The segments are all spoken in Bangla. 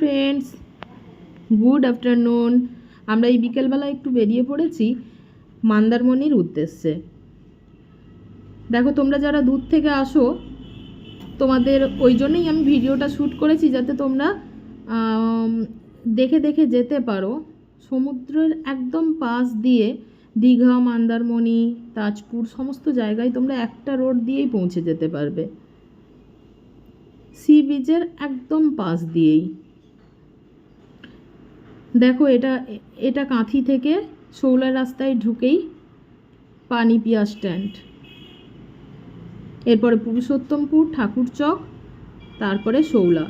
Friends, good afternoon. আমরা এই বিকেলবেলা একটু বেরিয়ে পড়েছি মন্দারমণির উদ্দেশ্যে। দেখো, তোমরা যারা দূর থেকে আসো তোমাদের ওই জন্যই আমি ভিডিওটা শ্যুট করেছি, যাতে তোমরা দেখে দেখে যেতে পারো। সমুদ্রের একদম পাশ দিয়ে দীঘা, মন্দারমণি, তাজপুর সমস্ত জায়গায় তোমরা একটা রোড দিয়েই পৌঁছে যেতে পারবে, সি বিচের একদম পাশ দিয়েই। দেখো, এটা কাঁথি থেকে শৌলা রাস্তায় ঢুকেই পানিপিয়া স্ট্যান্ড, এরপরে পুরুষোত্তমপুর, ঠাকুরচক, তারপরে শৌলা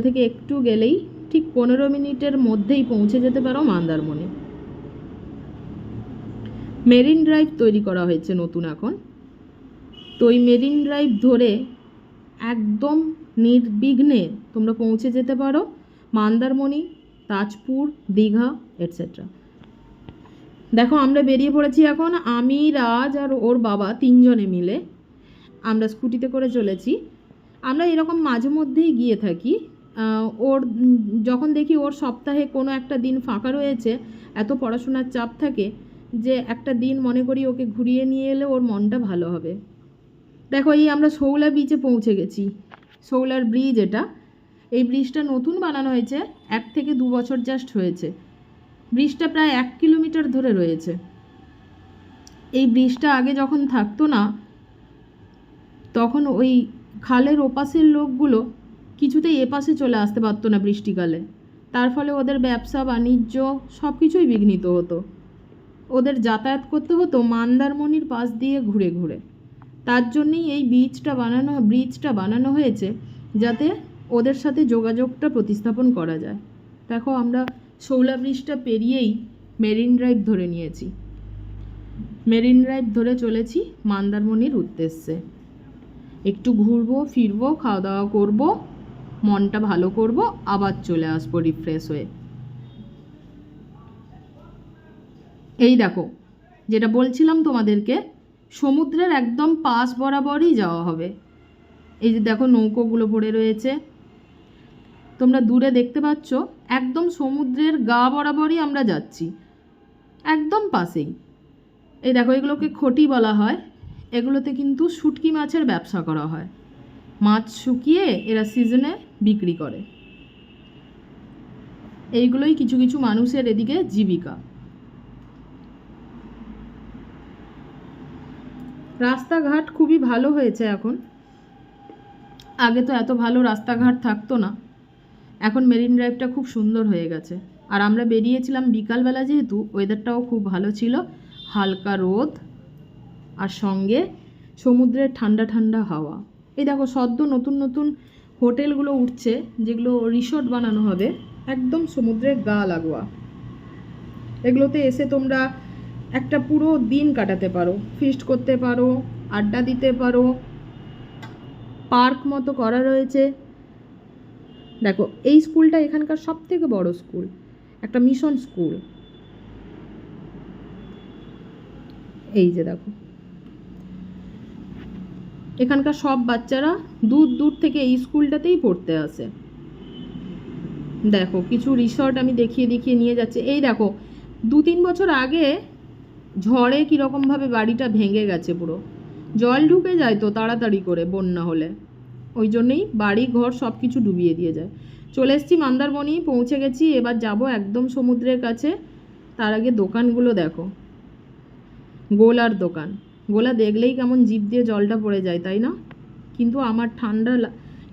থেকে একটু গেলেই ঠিক 15 মিনিটের মধ্যেই পৌঁছে যেতে পারো মন্দারমণি। মেরিন ড্রাইভ তৈরি করা হয়েছে নতুন এখন, তো ওই মেরিন ড্রাইভ ধরে একদম নির্বিঘ্নে তোমরা পৌঁছে যেতে পারো মন্দারমণি, তাজপুর, দীঘা এটসেট্রা। দেখো, আমরা বেরিয়ে পড়েছি এখন, আমি, রাজ আর ওর বাবা 3 জনে মিলে আমরা স্কুটিতে করে চলেছি। আমরা এরকম মাঝে মধ্যেই গিয়ে থাকি। ওর যখন দেখি ওর সপ্তাহে কোনো একটা দিন ফাঁকা রয়েছে, এত পড়াশোনার চাপ থাকে যে একটা দিন মনে করি ওকে ঘুরিয়ে নিয়ে এলে ওর মনটা ভালো হবে। দেখো, এই আমরা শৌলা বিচে পৌঁছে গেছি। শৌলার ব্রিজ এটা, এই ব্রিজটা নতুন বানানো হয়েছে, 1 থেকে 2 বছর জাস্ট হয়েছে। ব্রিজটা প্রায় 1 কিলোমিটার ধরে রয়েছে। এই ব্রিজটা আগে যখন থাকতো না, তখন ওই খালের ওপাশের লোকগুলো কিছুতেই এপাশে চলে আসতে পারতো না বৃষ্টিকালে। তার ফলে ওদের ব্যবসা বাণিজ্য সব কিছুই বিঘ্নিত হতো। ওদের যাতায়াত করতে হতো মন্দারমণির পাশ দিয়ে ঘুরে ঘুরে। তার জন্যই এই ব্রিজটা বানানো হয়েছে, যাতে ওদের সাথে যোগাযোগটা প্রতিস্থাপন করা যায়। দেখো, আমরা শৌলা ব্রিজটা পেরিয়েই মেরিন ড্রাইভ ধরে নিয়েছি। মেরিন ড্রাইভ ধরে চলেছি মন্দারমণির উদ্দেশ্যে। একটু ঘুরবো ফিরবো, খাওয়া দাওয়া করবো, মনটা ভালো করবো, আবার চলে আসবো রিফ্রেশ হয়ে। এই দেখো, যেটা বলছিলাম তোমাদেরকে, সমুদ্রের একদম পাশ বরাবরই যাওয়া হবে। এই যে দেখো, নৌকোগুলো পড়ে রয়েছে, তোমরা দূরে দেখতে পাচ্ছ। একদম সমুদ্রের গা বরাবরই আমরা যাচ্ছি, একদম পাশেই। এই দেখো, এগুলোকে খটি বলা হয়। এগুলোতে কিন্তু শুটকি মাছের ব্যবসা করা হয়। মাছ শুকিয়ে এরা সিজনে বিক্রি করে। এইগুলোই কিছু কিছু মানুষের এদিকে জীবিকা। রাস্তাঘাট খুবই ভালো হয়েছে এখন, আগে তো এত ভালো রাস্তাঘাট থাকতো না। এখন মেরিন ড্রাইভটা খুব সুন্দর হয়ে গেছে। আর আমরা বেরিয়েছিলাম বিকালবেলা, যেহেতু ওয়েদারটাও খুব ভালো ছিল, হালকা রোদ আর সঙ্গে সমুদ্রের ঠান্ডা ঠান্ডা হাওয়া। এই দেখো, সদ্য নতুন নতুন হোটেলগুলো উঠছে, যেগুলো রিসর্ট বানানো হবে একদম সমুদ্রের গা লাগোয়া। এগুলোতে এসে তোমরা একটা পুরো দিন কাটাতে পারো, ফিস্ট করতে পারো, আড্ডা দিতে পারো। পার্ক মতো করা রয়েছে। দেখো, এই স্কুলটা এখানকার সব থেকে বড় স্কুল, একটা মিশন স্কুল। এই যে দেখো, এখানকার সব বাচ্চারা দূর দূর থেকে এই স্কুলটাতেই পড়তে আসে। দেখো, কিছু রিসর্ট আমি দেখিয়ে নিয়ে যাচ্ছে। এই দেখো, 2-3 বছর আগে ঝড়ে কীরকমভাবে বাড়িটা ভেঙে গেছে, পুরো জল ঢুকে যায় তো তাড়াতাড়ি করে বন্যা হলে, ওই জন্যেই বাড়ি ঘর সব কিছু ডুবিয়ে দিয়ে যায়। চলে এসেছি মন্দারমণি, পৌঁছে গেছি। এবার যাব একদম সমুদ্রের কাছে। তার আগে দোকানগুলো দেখো, গোলার দোকান। গোলা দেখলেই কেমন জিভ দিয়ে জলটা পড়ে যায়, তাই না? কিন্তু আমার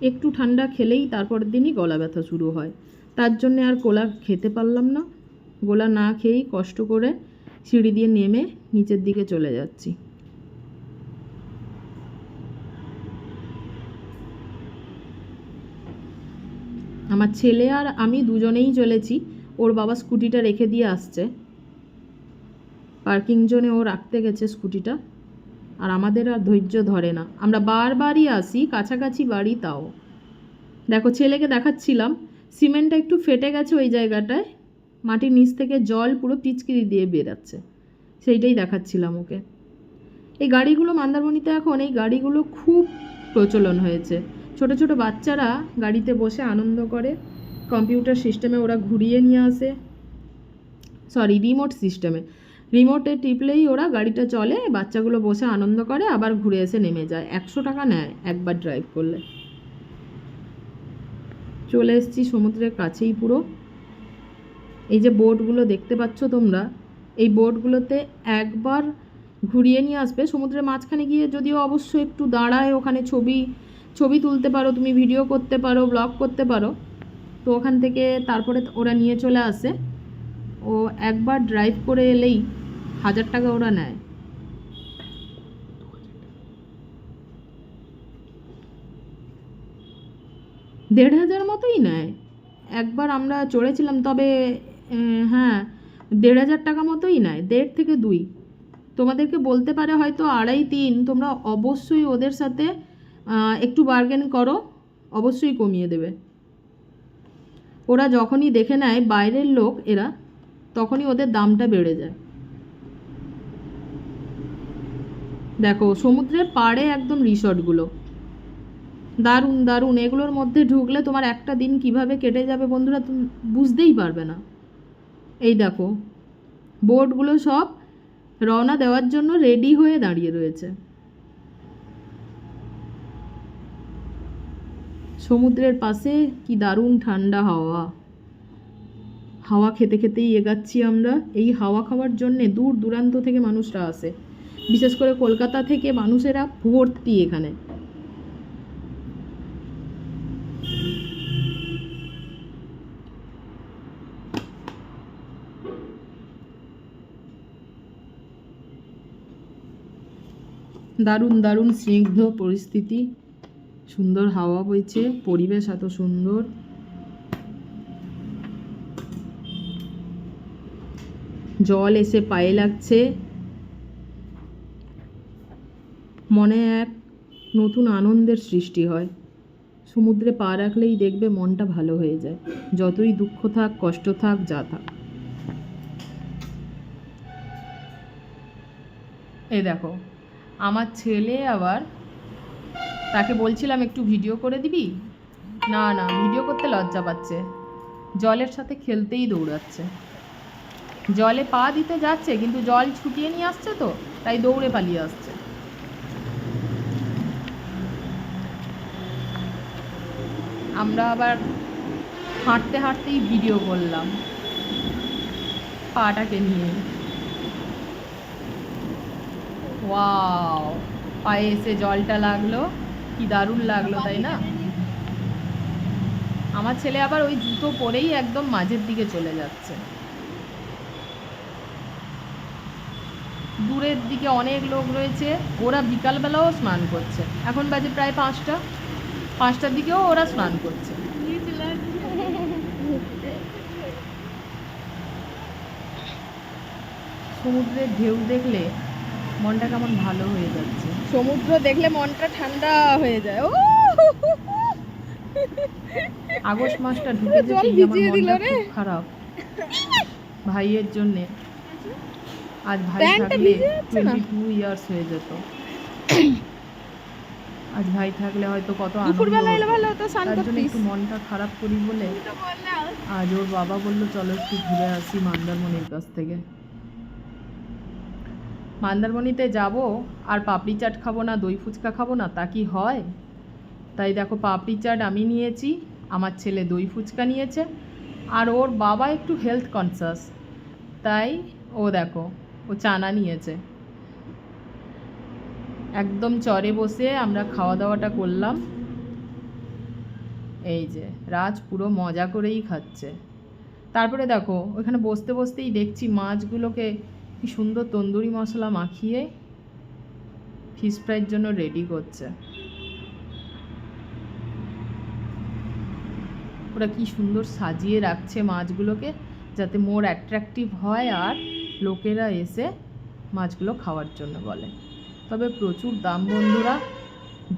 একটু ঠান্ডা খেলেই তারপরের দিনই গলা ব্যথা শুরু হয়। তার জন্যে আর গোলা খেতে পারলাম না। গোলা না খেয়েই কষ্ট করে সিঁড়ি দিয়ে নেমে নিচের দিকে চলে যাচ্ছি। আমার ছেলে আর আমি দুজনেই চলেছি। ওর বাবা স্কুটিটা রেখে দিয়ে আসছে, পার্কিং জোনে ও রাখতে গেছে স্কুটিটা। আর আমাদের আর ধৈর্য ধরে না, আমরা বারবারই আসি, কাছাকাছি বাড়ি তাও। দেখো, ছেলেকে দেখাচ্ছিলাম, সিমেন্টটা একটু ফেটে গেছে ওই জায়গাটায়, মাটির নিচ থেকে জল পুরো পিচকিরি দিয়ে বেরাচ্ছে, সেইটাই দেখাচ্ছিলাম ওকে। এই গাড়িগুলো মন্দারমণিতে এখন এই গাড়িগুলো খুব প্রচলন হয়েছে। ছোট ছোট বাচ্চারা গাড়িতে বসে আনন্দ করে, কম্পিউটার সিস্টেমে ওরা ঘুরিয়ে নিয়ে আসে, সরি রিমোট সিস্টেমে, রিমোটে টিপলেই ওরা গাড়িটা চলে, বাচ্চাগুলো বসে আনন্দ করে, আবার ঘুরে এসে নেমে যায়। 100 টাকা নেয় একবার ড্রাইভ করলে। চলে এসেছি সমুদ্রের কাছেই পুরো। এই যে বোটগুলো দেখতে পাচ্ছ তোমরা, এই বোটগুলোতে একবার ঘুরিয়ে নিয়ে আসবে। সমুদ্রের মাঝখানে গিয়ে যদিও অবশ্যই একটু দাঁড়ায়, ওখানে ছবি তুলতে পারো তুমি, ভিডিও করতে পারো, ব্লগ করতে পারো, তো ওখান থেকে তারপরে ওরা নিয়ে চলে আসে। ও একবার ড্রাইভ করে এলেই 1000 টাকা ওরা নেয়। দেড় হাজার মতোই নেয়। একবার আমরা চড়েছিলাম, তবে হ্যাঁ 1500 টাকা মতোই নেয়, 1.5 থেকে 2। তোমাদেরকে বলতে পারে হয়তো 2.5 3, তোমরা অবশ্যই ওদের সাথে একটু বার্গেন করো, অবশ্যই কমিয়ে দেবে। ওরা যখনই দেখে নেয় বাইরের লোক এরা, তখনই ওদের দামটা বেড়ে যায়। দেখো সমুদ্রের পাড়ে একদম রিসর্টগুলো, দারুণ দারুণ। এগুলোর মধ্যে ঢুকলে তোমার একটা দিন কিভাবে কেটে যাবে বন্ধুরা তুমি বুঝতেই পারবে না। এই দেখো বোটগুলো সব রওনা দেওয়ার জন্য রেডি হয়ে দাঁড়িয়ে রয়েছে। সমুদ্রের পাশে কি দারুণ ঠান্ডা হাওয়া, হাওয়া খেতে খেতেই এগাচ্ছি আমরা। এই হাওয়া খাওয়ার জন্যে দূর দূরান্ত থেকে মানুষরা আসে, বিশেষ করে কলকাতা থেকে মানুষেরা ভর্তি এখানে। দারুণ দারুণ স্নিগ্ধ পরিস্থিতি, সুন্দর হাওয়া বইছে, পরিবেশ এত সুন্দর। জল এসে পায়ে লাগছে, মনে এক নতুন আনন্দের সৃষ্টি হয়। সমুদ্রে পা রাখলেই দেখবে মনটা ভালো হয়ে যায়, যতই দুঃখ থাক, কষ্ট থাক, যা থাক। এই দেখো আমার ছেলে আবার, তাকে বলছিলাম একটু ভিডিও করে দিবি, না না ভিডিও করতে লজ্জা পাচ্ছে, জলের সাথে খেলতেই দৌড়াচ্ছে। জলে পা দিতে যাচ্ছে কিন্তু জল ছুটিয়ে নিয়ে আসছে, তো তাই দৌড়ে পালিয়ে আসছে। আমরা আবার হাঁটতে হাঁটতেই ভিডিও করলাম পাটাকে নিয়ে। ওয়াও, পায়ে এসে জলটা লাগলো, কি দারুণ লাগলো তাই না? আমার ছেলে আবার ওই জুতো পরেই একদম মাঝের দিকে চলে যাচ্ছে। দূরের দিকে অনেক লোক রয়েছে, ওরা বিকালবেলাও স্নান করছে। এখন বাজে প্রায় 5টার দিকেও ওরা স্নান করছে। সমুদ্রের ঢেউ দেখলে মনটা কেমন ভালো হয়ে যাচ্ছে, সমুদ্র দেখলে মনটা ঠান্ডা হয়ে যায়। ও আগস্ট মাসটা ঢুকে যেতেই আমার মনটা খুব খারাপ ভাইয়ের জন্যে। আজ ভাই থাকলে 22 ইয়ার্স হয়ে যেত। আজ ভাই থাকলে হয়তো কত আনন্দ হতো, তার জন্য একটু মনটা খারাপ করি বলে আজ ওর বাবা বললো চলো একটু ঘুরে আসি মন্দারমণির কাছ থেকে। মন্দারমণিতে যাব আর পাপড়ি চাট খাবো না, দই ফুচকা খাবো না, তা কি হয়? তাই দেখো পাপড়ি চাট আমি নিয়েছি, আমার ছেলে দই ফুচকা নিয়েছে, আর ওর বাবা একটু হেলথ কনসাস, তাই ও দেখো ও চানা নিয়েছে। একদম চরে বসে আমরা খাওয়া দাওয়াটা করলাম। এই যে রাজ পুরো মজা করেই খাচ্ছে। তারপরে দেখো ওখানে বসতে বসতেই দেখছি মাছগুলোকে কি সুন্দর তন্দুরি মশলা মাখিয়ে ফিশ ফ্রাইয়ের জন্য রেডি করছে। ওরা কি সুন্দর সাজিয়ে রাখছে মাছগুলোকে, যাতে মোর অ্যাট্রাকটিভ হয় আর লোকেরা এসে মাছগুলো খাওয়ার জন্য বলে। তবে প্রচুর দাম বন্ধুরা।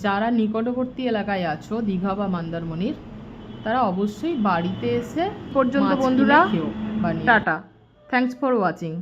যারা নিকটবর্তী এলাকায় আছো দীঘা বা মন্দারমণির, তারা অবশ্যই বাড়িতে এসে পর্যন্ত বন্ধুরা টাটা, থ্যাঙ্কস ফর ওয়াচিং।